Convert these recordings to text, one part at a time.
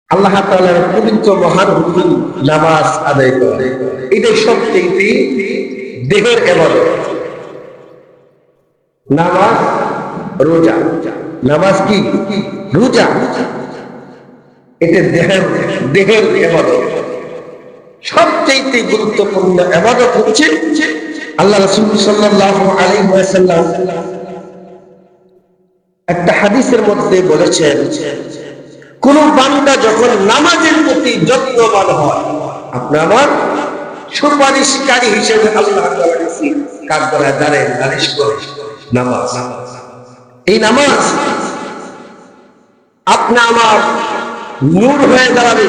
আল্লাহ তাআলার পবিত্র মহান হুকুম নামাজ আদায় করা, এটাই সবচেয়ে দেহের ইবাদত। নামাজ, রোজা। নামাজ কি? রোজা। এটা দেহের ইবাদত। সবচেয়ে গুরুত্বপূর্ণ ইবাদত হচ্ছে আল্লাহ রাসূল সাল্লাল্লাহু আলাইহি ওয়াসাল্লাম একটা হাদিসের মধ্যে বলেছেন, কোন বান্দা যখন নামাজের প্রতি যত্নবান হয়, আপনি আমার সুপারিশকারী হিসেবে আল্লাহ তাআলার কাছে কাজ করা জানেন, নালিশ করে নামাজ। এই নামাজ আপনি আমার নূর হয়ে দাঁড়াবে।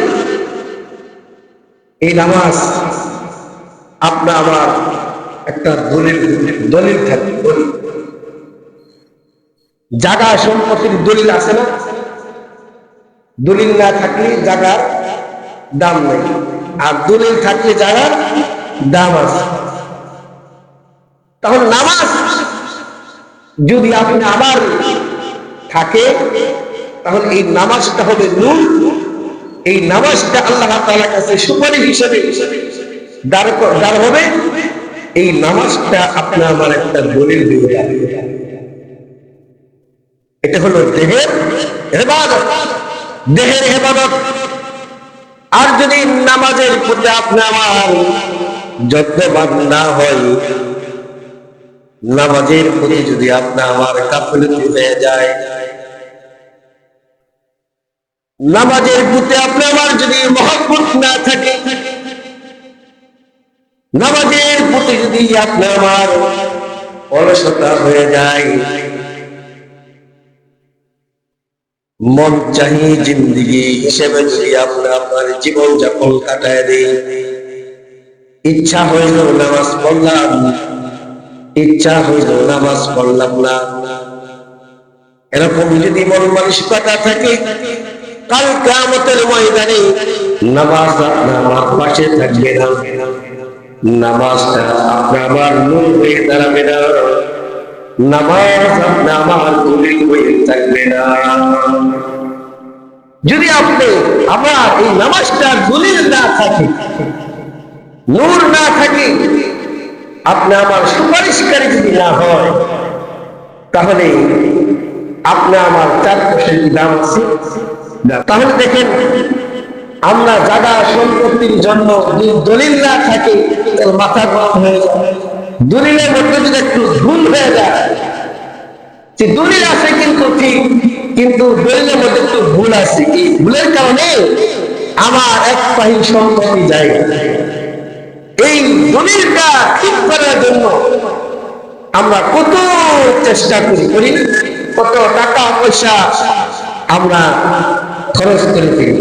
এই নামাজ আপনি আমার একটা দলিল থাকবে। দলিল, জায়গা সম্পত্তির দলিল আছে না? দলিল না থাকলে জায়গার দাম নেই, আর দলিল থাকলে জায়গার দাম আছে। তখন নামাজ যদি আপনি আবার থাকে, তাহলে এই নামাজটা হবে নূর। এই নামাজটা আল্লাহ তাআলার কাছে সুপারিশ হিসেবে দাঁড় হবে। এই নামাজটা আপনার আমার একটা দলিল দিয়ে যাবে। এটা হলো দেহের ইবাদত, দেহের ইবাদত। আর যদি নামাজের প্রতি আপনি আমার যত্নবান না হয়, নামাজের প্রতি যদি আপনি আমার গাফিলতি হয়ে যায়, নামাজের প্রতি আপনি আমার যদি মহব্বত না থাকে, নামাজের প্রতি যদি আপনি আমার অলসতা হয়ে যায়, মন চাহি জিন্দিগি হিসেবে যদি আপনার জীবন যাপন কাটায় দেই, ইচ্ছা হইল নামাজ পড়লাম, ইচ্ছা হইল নামাজ পড়লাম না, এরকম যদি মন মানসিকতা থাকে, কাল কিয়ামতের ময়দানে নামাজ আপনার পাশে থাকবে না, নামাজটা আপনার আমার নূর হয়ে দাঁড়াবে না, নামাজ আপনি আমার দলিল হয়ে থাকবে না। যদি আপনি আমার এই নামাজটা দলিল না থাকে, নূর না থাকে, আপনি আমার সুপারিশকারী যদি না হয়, তাহলে আপনি আমার 4% দাম আছে। তাহলে দেখেন, আমরা জায়গা সম্পত্তির জন্য দলিল না থাকে, মাথা গরম হয়ে যায়। দলিলের মধ্যে যদি একটু ভুল হয়ে যায়, যে দলিল আছে কিন্তু ঠিক, কিন্তু দলিলের মধ্যে একটু ভুল আছে, কি ভুলের কারণে আমার এক পাহি সম্পত্তি যায়। এই দলিলটা ঠিক করার জন্য আমরা কত চেষ্টা করি না, কত টাকা পয়সা আমরা খরচ করে ফেলি,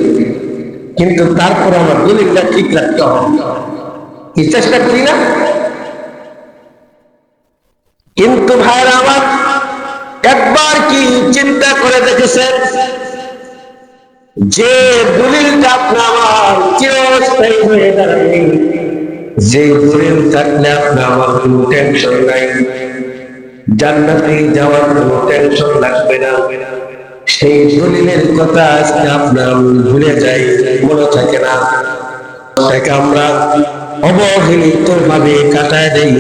কিন্তু তারপর আমার দলিলটা ঠিক রাখতে হবে, কি চেষ্টা করি না? কিন্তু ভাইরা আমার, একবার কি চিন্তা করে দেখেছেন যে দলিলটা আপনার আমার চিরস্থায়ী হয়ে দাঁড়াবে, যে দলিল থাকলে আপনার আমার কোনো টেনশন নাই, জান্নাতে যাওয়ার কোনো টেনশন লাগবে না, সেই দলিলের কথা আজকে আপনার ভুলে যাই, মনে থাকে না, তাকে আমরা অবহেলিত ভাবে কাটায় দেই।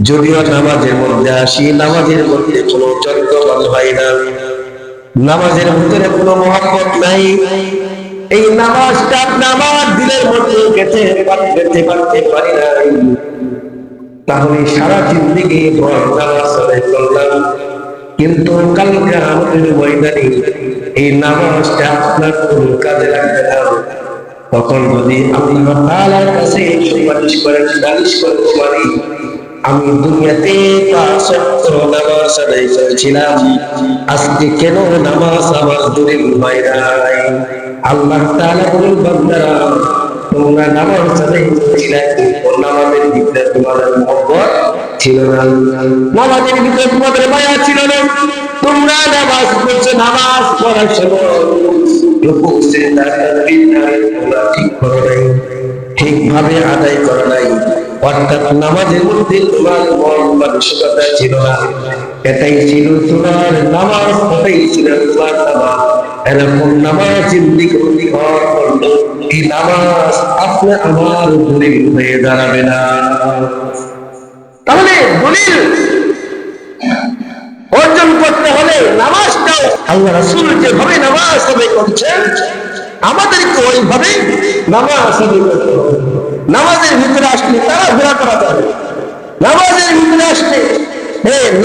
যদিও নামাজের মধ্যে আসি, নামাজের মধ্যে কোনো যত্নবান হয় না, নামাজের ভিতরে কোনো মহব্বত নাই, এই নামাজটা আমার দিলের মধ্যে গেঁথে পারতে পারি না, তাহলে সারা জিন্দেগি নামাজ আদায় করলাম, কিন্তু কালকে আমাদের ময়দানে এই নামাজটা আপনার কোনো কাজে লাগবে না। তখন যদি আল্লাহ তাআলার কাছে সুপারিশ করে, নালিশ করতে পারি, আমি দুনিয়াতে 5 ওয়াক্ত নামাজ আদায় করেছিলাম, আজকে কেন নামাজ আমার দলিল হয় নাই? আল্লাহ তাআলা বলেন, বান্দারা, তোমরা নামাজ আদায় করেছিলে, কিন্তু নামাজের ভিতরে তোমাদের মহব্বত ছিল না, নামাজের ভিতরে তোমাদের মায়া ছিল না, তোমরা নামাজ পড়ছো, নামাজ পড়ার সময় রুকু সিজদা তোমরা ঠিক করো নাই, ঠিকভাবে আদায় করো নাই, অর্থাৎ নামাজের মধ্যে তোমার মন মানসিকতা ছিল না। এটাই ছিল তোমার নামাজ, এটাই ছিল তোমার নামাজ। এরকম নামাজ জিন্দিগি ঘর করলো, এই নামাজ আপনার আমার দলিল হয়ে দাঁড়াবে না। তাহলে দলিল অর্জন করতে হলে নামাজটাও আল্লাহ রাসূল যেভাবে নামাজ আদায় করছেন আমাদেরকে ওইভাবে নামাজ আদায় করতে হবে। নামাজের ভিতরে আসলে তাড়াহুড়া করা যাবে, নামাজের ভিতরে আসলে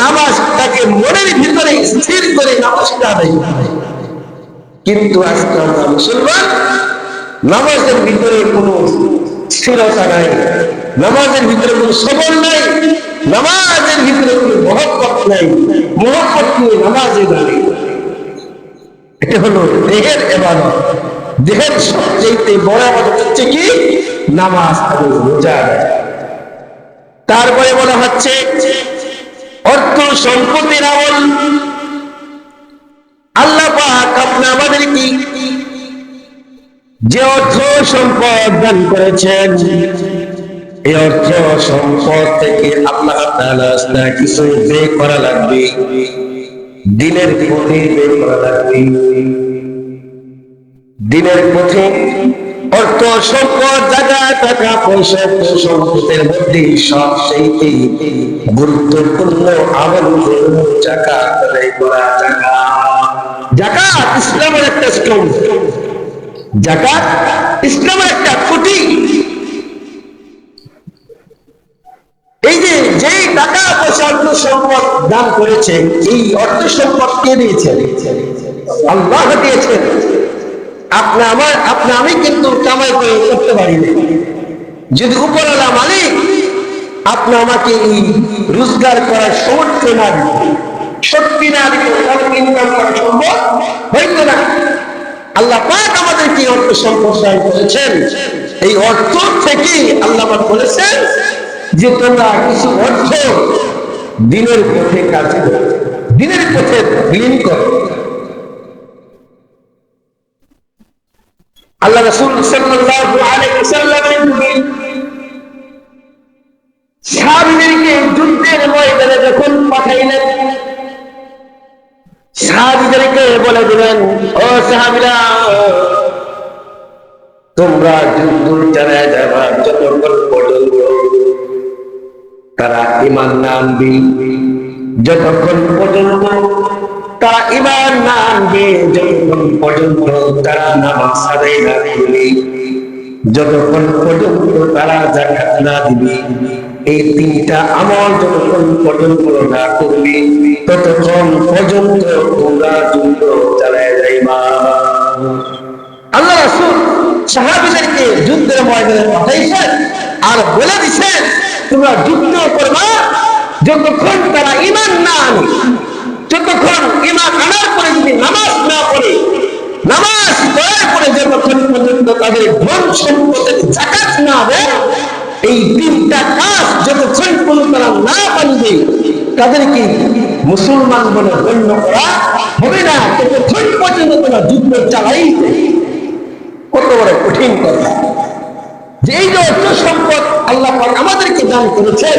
নামাজটাকে মনের ভিতরে স্থির করে নামাজটা আদায় করতে। কিন্তু আজকে আমরা মুসলমান, নামাজের ভিতরে কোনো স্থিরতা নাই, নামাজের ভিতরে কোনো সবল নাই, নামাজের ভিতরে কোনো মহব্বত নাই, মহব্বত নিয়ে নামাজে দাঁড়িয়ে। এটা হলো দেহের ইবাদত। দেহের সবচেয়ে বড় ইবাদত হচ্ছে কি? নামাজ এবং রোজা। তারপরে বলা হচ্ছে অর্থ সম্পত্তির আমল। আল্লাহ পাক আপনি আমাদেরকে যে অর্থ সম্পদ দান করেছেন, এই অর্থ সম্পদ থেকে আল্লাহ তাআলা কিছু ব্যয় করা লাগবে, দিনের পথে ব্যয় করা লাগবে। দিনের পথে অর্থ সম্পদ, জায়গা, টাকা পয়সা, সম্পদের মধ্যে সবচেয়ে গুরুত্বপূর্ণ আমল হলো যাকাত আদায় করা। যাকাত ইসলামের একটা স্তম্ভ, যাকাত ইসলামের একটা খুঁটি। এই যে যেই টাকা পয়সা অর্থ সম্পদ দান করেছেন, এই অর্থ সম্পদ কে দিয়েছেন? আল্লাহ দিয়েছেন। আপনি আমি কিন্তু কামাই করে করতে পারি না। যদি উপরওয়ালা মালিক আপনি আমাকে এই রোজগার করার সামর্থ্য না দিত, শক্তি না দিত, তাহলে ইনকাম করা সম্ভব হইত না। আল্লাহ পাক আমাদেরকে অর্থ সম্পদ দান করেছেন। এই অর্থ থেকে আল্লাহ পাক বলেছেন যে তোমরা কিছু অর্থ দিনের পথে কাজ করো, দিনের পথে বিলীন করো। আল্লাহ রাসূল সাল্লাল্লাহু আলাইহি ওয়াসাল্লাম সাহাবীদেরকে যুদ্ধের ময়দানে যখন পাঠাইলেন, সাহাবীদেরকে বলে দিলেন, ও সাহাবীরা, তোমরা যুদ্ধ চালায় যাবা যতক্ষণ পর্যন্ত তারা ঈমান না আনবে, যতক্ষণ পর্যন্ত তারা ঈমান না আনবে, যতক্ষণ পর্যন্ত তারা নামাজ আদায় না করবে, যতক্ষণ পর্যন্ত তারা যাকাত না দিবে, এই তিনটা আমল যতক্ষণ পর্যন্ত না করবে ততক্ষণ পর্যন্ত তোমরা যুদ্ধ চালায় যাইবা। আল্লাহ রাসূল সাহাবীদেরকে যুদ্ধের ময়দানে পাঠাইছেন আর বলে দিচ্ছেন তোমরা যুদ্ধ করবা যতক্ষণ তারা ঈমান না আনে, যতক্ষণ ঈমান আনার পরে যদি নামাজ না পড়ে, নামাজ পড়ার পরে যতক্ষণ পর্যন্ত তাদের ধন সম্পদের যাকাত না দেয়, এই তিনটা কাজ যতক্ষণ পর্যন্ত তারা না মানবে তাদেরকে মুসলমান বলে গণ্য করা হবে না। ততক্ষণ পর্যন্ত তারা যুদ্ধ চালাই। কত বড় কঠিন কথা যে এই যে অর্থ সম্পদ আল্লাহ পাক আমাদেরকে দান করেছেন,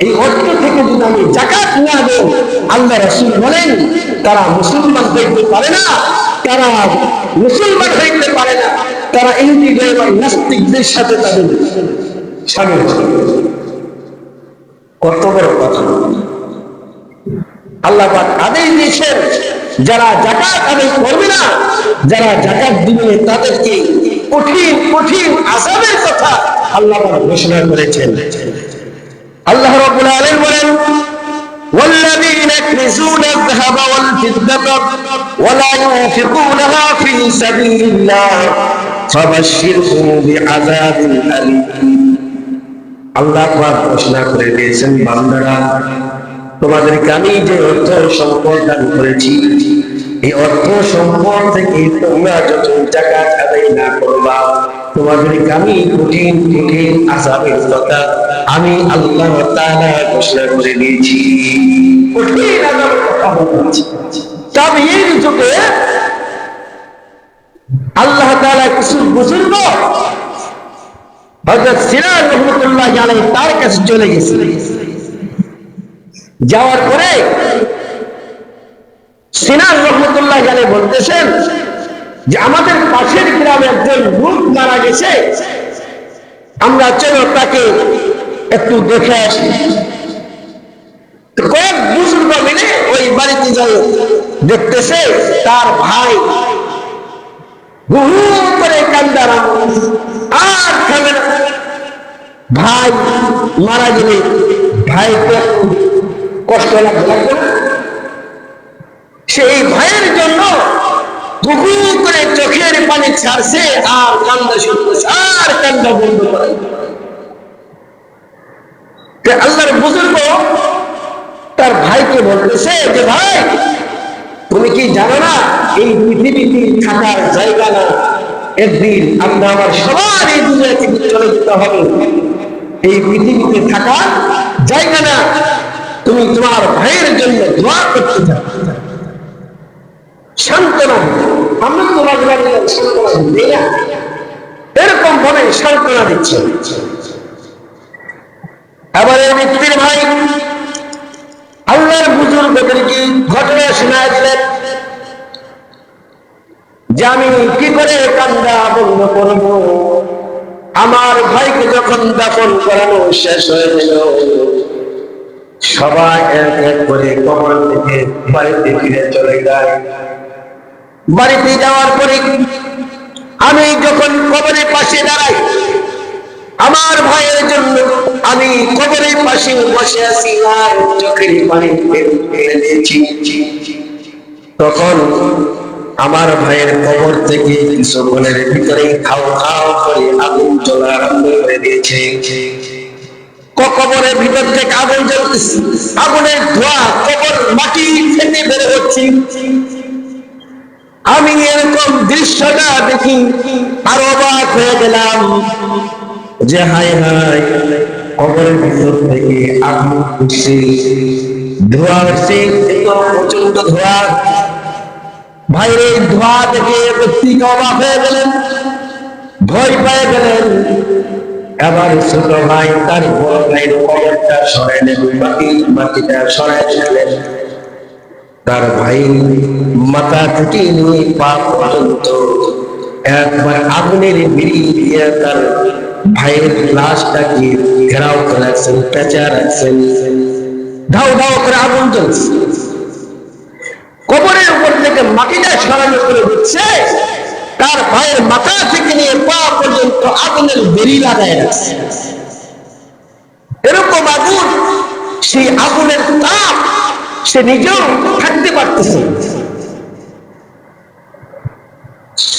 এই অর্থ থেকে যদি আমি যাকাত না দেই, আল্লাহ রাসূল বলেন তারা মুসলমান হইতে পারে না, তারা মুসলমান হইতে পারে না, তারা ইহুদি এবং নাস্তিকদের সাথে তাদের শামিল হবে। কত বড় কথা! আল্লাহ পাক আদেশ দিয়েছেন যারা যাকাত আদায় করবে না, যারা যাকাত দিবে তাদেরকে কঠিন কঠিন আযাবের কথা আল্লাহ পাক ঘোষণা করেছেন। আল্লাহ রাব্বুল আলামিন বলেন, والذين يكنزون الذهب والفضة ولا ينفقونها في سبيل الله فبشرهم بعذاب أليم। আল্লাহ পাক ঘোষণা করে দিয়েছেন, বান্দারা, তোমাদেরকে আমি যে অর্থ সম্পদ দান করেছি, এই অর্থ সম্পদ থেকে তোমরা যত যাকাত আদায় না করবা, তোমাদেরকে আমি কঠিন কঠিন আযাবের কথা আমি আল্লাহ তাআলা ঘোষণা করে দিয়েছি। কঠিন আযাবের কথা বলছি। তবে এই যুগে আল্লাহ তাআলা কিছু বুজুর্গ হযরত সিরাজ রাহমাতুল্লাহি আলাইহি তার কাছে চলে গেছে। যাওয়ার পরে সিনান রহমতুল্লাহ আলাইহি বলতেছেন যে আমাদের পাশের গ্রামে একজন লোক মারা গেছে, আমরা চলো তাকে একটু দেখে আসি। কয়েক বুজুর্গ মিলে ওই বাড়িতে যাই, দেখতেছে তার ভাই হু হু করে কান্দা আর খাবে না। ভাই মারা গেলে ভাইকে কষ্ট লাগবে না, সেই ভাইয়ের জন্য গুগু করে চোখের পানি ছাড়ছে আর কান্দা শুরু করছে, আর কান্দা বন্ধ করে। আল্লাহর বুজুর্গ তার ভাইকে বলতেছে যে ভাই তুমি কি জানো না এই পৃথিবীতে থাকার জায়গা না, একদিন আমরা আমার সবার এই দুনিয়া থেকে চলে যেতে হবে, এই পৃথিবীতে থাকার জায়গা না, তুমি তোমার ভাইয়ের জন্য দোয়া করতে চাও। সান্ত্বনা, আমরা তোমার সান্ত্বনা দিই না, এরকম ভাবে সান্ত্বনা দিচ্ছে। আবার এই ব্যক্তির ভাই আল্লাহর বুজুর্গদেরকে ঘটনা শোনায় দিলেন যে আমি কি করে কান্দা বন্ধ করব, আমার ভাইকে যখন দাফন করানো শেষ হয়ে গেল, সবাই এক এক করে কবর থেকে বাড়িতে ফিরে চলে যায়। বাড়িতে যাওয়ার পরে আমি যখন কবরের পাশে দাঁড়াই, আমার ভাইয়ের জন্য আমি কবরের পাশে বসে আছি আর চোখের পানি ফেলে দিয়েছি, তখন আমার ভাইয়ের কবর থেকে কিছুক্ষণের ভিতরে খাও খাও করে আগুন জ্বলা আরম্ভ করে দিয়েছে। কবরের ভিতর থেকে আগুন জ্বলতেছে, আগুনের ধোঁয়া কবর মাটি ফেটে বের হচ্ছে। আমি এরকম দৃশ্যটা দেখি আর অবাক হয়ে গেলাম যে হায় হায়, কবরের ভিতর থেকে আগুন উঠছে, ধোঁয়া উঠছে, প্রচন্ড ধোঁয়া। ভাইয়ের ধোঁয়া দেখে ব্যক্তিকে অবাক হয়ে গেলেন, ভয় পেয়ে গেলেন। এবার ছোট ভাই তার বড় ভাইয়ের কবরটা সরাই নেবেন, মাটিটা সরাই দিলেন। তার ভাই মাথা থেকে নিয়ে পা পর্যন্ত একবার আগুনের বিড়ি দিয়ে তার ভাইয়ের লাশটাকে ঘেরাও করে রাখছেন, পেঁচা রাখছেন, ধাও ধাও করে আগুন জ্বলছে। কবরের উপর থেকে মাটিটা সরানো করে দিচ্ছে, তার ভাইয়ের মাথা থেকে নিয়ে পা পর্যন্ত আগুনের বেরি লাগায় রাখছে। এরকম আগুন, সেই আগুনের তাপ সে নিজেও থাকতে পারতেছে।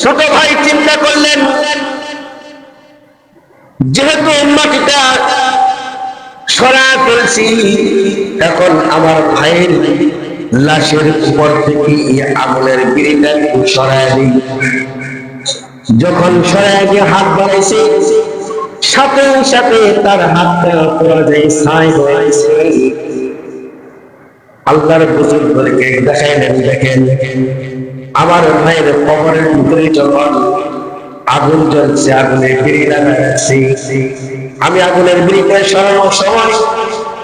ছোট ভাই চিন্তা করলেন, যেহেতু মাটিটা সরা করেছি, এখন আমার ভাইয়ের লাশের উপর থেকে আগুনের বিড়িটা সরায় দিই। যখন সরায় দিয়ে হাত বাড়াইছে, সাথে সাথে তার হাতটা পড়া যায় ছাই হয়েছে। আল্লাহর বুজুর্গদেরকে দেখাইলেন, দেখেন আমার ভাইয়ের কবরের ভিতরে যখন আগুন জ্বলছে, আগুনের বিড়ি লাগাচ্ছি, আমি আগুনের বিড়িটা সরানোর সময়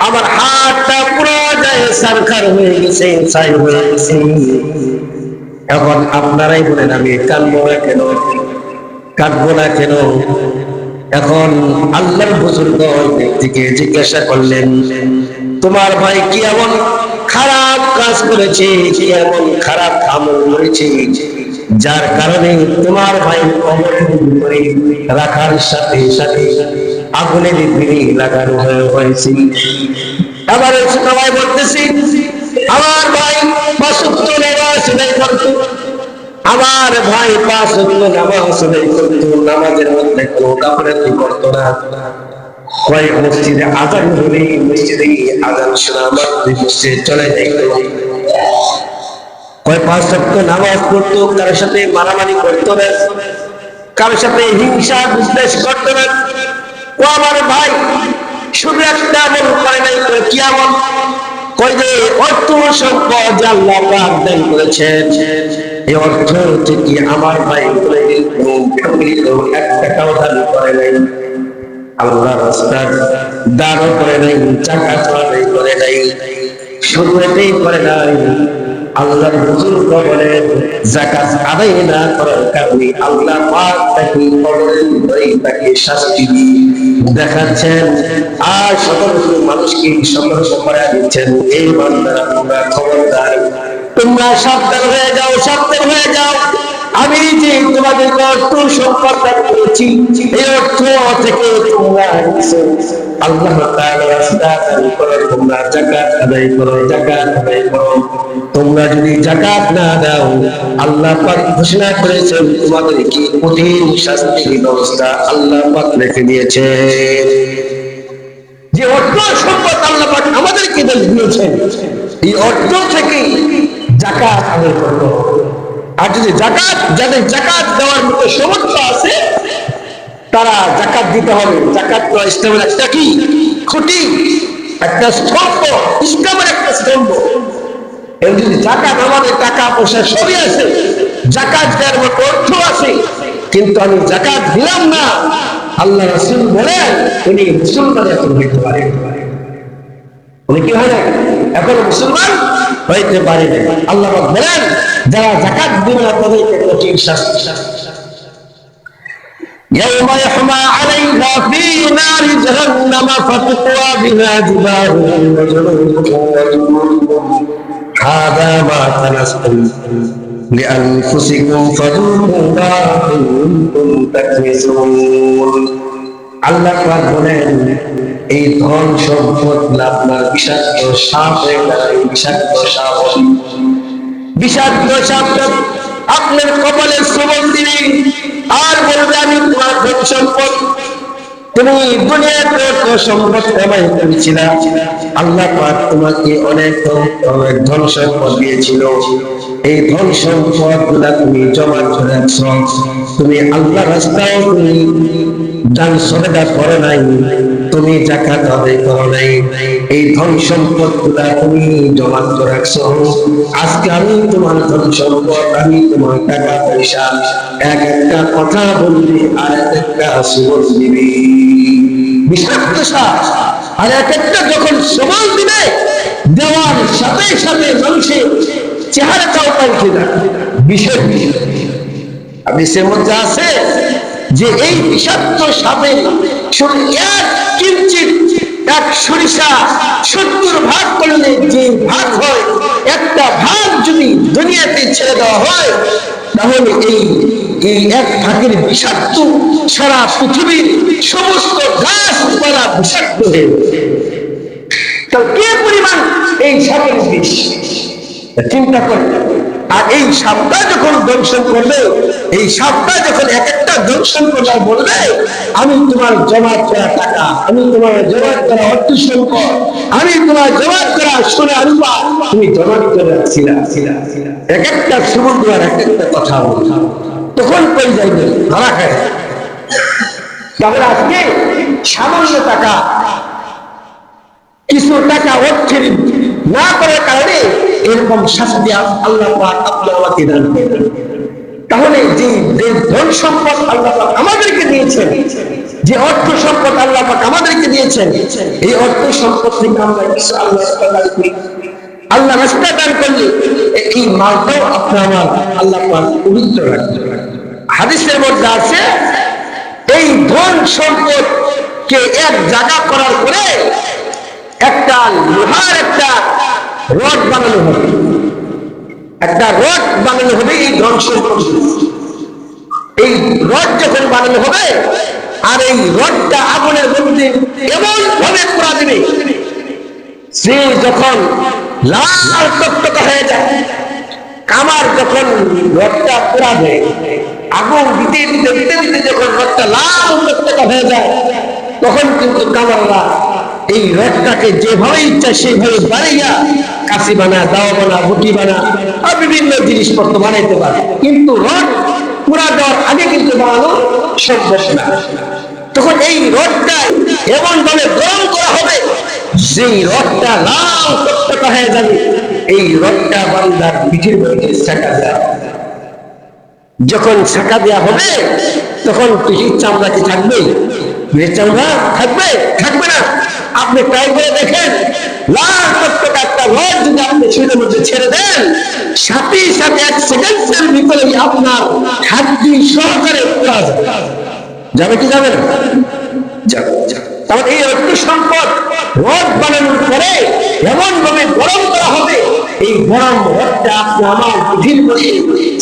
আমার হাতটা পুরো যায় সারখার হয়ে গেছে, ছাই হয়ে গেছে। এখন আপনারাই বলেন আমি কাঁদবো না কেন, কাঁদবো না কেন? এখন আল্লাহর বুজুর্গ ওই ব্যক্তিকে জিজ্ঞাসা করলেন, তোমার ভাই কি এমন খারাপ কাজ করেছে, কি এমন খারাপ আমল করেছে যার কারণে তোমার ভাই কবরের ভিতরে রাখার সাথে সাথে আগুনের বিড়ি লাগানো হয়েছে? আবার সবাই বলতেছি, আমার ভাই 5 ওয়াক্ত নামাজ আদায় করত, আমার ভাই 5 ওয়াক্ত নামাজ আদায় করত, নামাজের মধ্যে কোনো গাফিলতি করত না। কয়েক মসজিদে আজান হলে মসজিদে আজান শোনা মাত্রই মসজিদে চলে যাইত। কয় 5 ওয়াক্ত নামাজ পড়তো, কারোর সাথে মারামারি করতো না, কারোর সাথে হিংসা বিদ্বেষ করতো না। ও আমার ভাই শুধু একটা আমল করে নাই, কি আমল? কই যে অর্থ সম্পদ আল্লাহ পাক দান করেছেন, এই অর্থ থেকে আমার ভাই এক টাকাও দান করে নাই, আল্লাহ রাস্তার দানও করে নাই, টাকা চড়াই করে নাই। শুধু এটাই করে নাই, আল্লাহর বুজুর্গ বলেন যাকাত আদায় না করার কারণে আল্লাহ পাক তাকে কবরের ভিতরে তাকে শাস্তি দেখাচ্ছেন। আর সকল মানুষকে সতর্ক করে দিচ্ছেন, এই বান্দারা তোমরা খবরদার, তোমরা সাবধান হয়ে যাও, সাবধান হয়ে যাও। আমি যে তোমাদের অর্থ সম্পদ দান করেছি, এই অর্থ থেকে তোমরা আল্লাহ তাআলার রাস্তায় দান করো, তোমরা যাকাত আদায় করো, যাকাত আদায় করো। তোমরা যদি যাকাত না দাও, আল্লাহ পাক ঘোষণা করেছেন তোমাদেরকে কঠিন শাস্তির ব্যবস্থা আল্লাহ পাক রেখে দিয়েছে। যে অর্থ সম্পদ আল্লাহ পাক আমাদেরকে দিয়েছেন, এই অর্থ থেকে যাকাত আদায় করতে হবে। আর যদি যাকাত, যাদের যাকাত দেওয়ার মতো সামর্থ্য আছে তারা যাকাত দিতে হবে। যাকাত তো ইসলামের একটা কি খুঁটি, একটা স্তম্ভ, ইসলামের একটা স্তম্ভ। এর যদি যাকাত, আমাদের টাকা পয়সা সবই আছে, যাকাত দেওয়ার মতো অর্থ আছে, কিন্তু আমি যাকাত দিলাম না, আল্লাহ রাসূল বলেন উনি মুসলমান এখন হইতে পারে, উনি কি হয় না, এখনো মুসলমান হইতে পারে না। আল্লাহ বলেন যারা যাকাত দিবে না তাদেরকে কঠিন শাস্তি। يوم يحمى عليها في نار جهنم فتقوى بها جباههم وجنوبهم هذا ما كنزتم لأنفسكم فذوقوا ما كنتم تكنزون। আল্লাহ পাক বলেন এই ধন সম্পদ আপনার বিষাক্ত সাপ হয়ে দাঁড়ায়, বিষাক্ত সাপ, বিষাক্ত সাপ আপনার কপালে চুম্বন দিবে আর বলবে আমি তোমার ধন সম্পদ, তুমি দুনিয়াতে সম্পদ কামাই করেছিলে, আল্লাহ পাক তোমাকে অনেক ধন সম্পদ দিয়েছিল, এই ধন সম্পদ গুলা তুমি জমা করে রাখছো, তুমি আল্লাহ রাস্তায় তুমি দান সদকা করো নাই, তুমি যাকাত আদায় করো নাই, এই ধন সম্পদ গুলা তুমি জমা করে রাখছো। আজকে আমি তোমার ধন সম্পদ, আমি তোমার টাকা পয়সা এক একটা কথা বলবি আর এক একটা সুবল দিবি, বিষাক্ত সাপ। আর এক একটা যখন সমাল দিবে, দেওয়ার সাথে সাথে মানুষের চেহারাটাও পাল্টে যায়। বিষয় হাদিসের মধ্যে আছে যে এই বিষাক্ত সাপের এক কিঞ্চিত, এক সরিষা 70 ভাগ করলে যে ভাগ হয়, একটা ভাগ যদি দুনিয়াতে ছেড়ে দেওয়া হয়, তাহলে এই এক ভাগের বিষাক্ত সারা পৃথিবীর সমস্ত গাছপালা বিষাক্ত হয়ে তার কে পরিমাণ এই সাপের বিষ চিন্তা করে। আর এই সাপটা যখন দংশন করবে, এই সাপটা যখন এক একটা দংশন করবে বলবে আমি তোমার জমাত করা টাকা, আমি তোমার জমাত করা অর্থ সম্পদ, আমি তোমার জমাত করা সোনা রূপা তুমি জমাত করে রাখছিলা, এক একটা সমুদ্র আর এক একটা কথা বল, তখন কই যাইবে ধরা খায়। তাহলে আজকে সামান্য টাকা, কিছু টাকা অর্থের না করার কারণে এরকম শাস্তি আল্লাহ পাক আপনি আমাকে দান করেন। তাহলে যে ধন সম্পদ আল্লাহ পাক আমাদেরকে দিয়েছেন, যে অর্থ সম্পদ আল্লাহ পাক আমাদেরকে দিয়েছেন, এই অর্থ সম্পদ থেকে আমরা কিছু আল্লাহ দান করি, আল্লাহ রাস্তা দান করলে এই মালটাও আপনার আমার আল্লাহ পাক পবিত্র রাখবে। হাদিসের মধ্যে আছে এই ধন সম্পদ কে এক জায়গা করার পরে একটা লোহার একটা রড বানানো হবে, একটা রড বানানো হবে এই ধন সম্পদ। এই রড যখন বানানো হবে আর এই রডটা আগুনের মধ্যে এমন ভাবে পোড়া দিবে, সে যখন লাল টকটকা হয়ে যায়, কামার যখন রডটা পোড়া দেয়, আগুন দিতে দিতে দিতে দিতে যখন রডটা লাল টকটকা হয়ে যায়, তখন কিন্তু কামাররা এই রডটাকে যেভাবে ইচ্ছা সেইভাবে বানাইয়া কাশি বানা, দাওয়া বানা, বুটি বানা আর বিভিন্ন জিনিসপত্র বানাইতে পারে, কিন্তু রড পুরা দেওয়ার আগে কিন্তু বানানো সম্ভব না। তখন এই রডটা এমন ভাবে গরম করা হবে যেই রডটা লাল টকটকা হয়ে যাবে, এই রডটা বান্দার পিঠের মধ্যে ছাকা দেওয়া, যখন ছাকা দেওয়া হবে তখন পিঠের চামড়া কি থাকবে? চামড়া থাকবে থাকবে না। আপনি ট্রাই করে দেখেন, লাখ লক্ষ একটা রড যদি আপনি শরীরের মধ্যে ছেড়ে দেন, সাথে সাথে 1 সেকেন্ডের ভিতরে আপনার হাড্ডি সহকারে কাজ যাবে কি যাবে না? যাবে। তাহলে এই অর্থ সম্পদ রড বানানোর পরে এমন ভাবে গরম করা হবে, এই গরম রডটা আপনি আমার পিঠির মধ্যে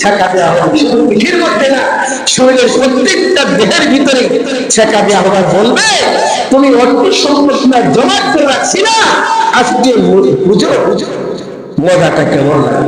ছেঁকা দেওয়া হবে। শুধু পিঠির মধ্যে না, শরীরের প্রত্যেকটা দেহের ভিতরে ছেঁকা দেওয়া হবে। বলবে তুমি অর্থ সম্পদটা জমা করে রাখছি না, আজকে বুঝো মজাটা কেমন লাগে।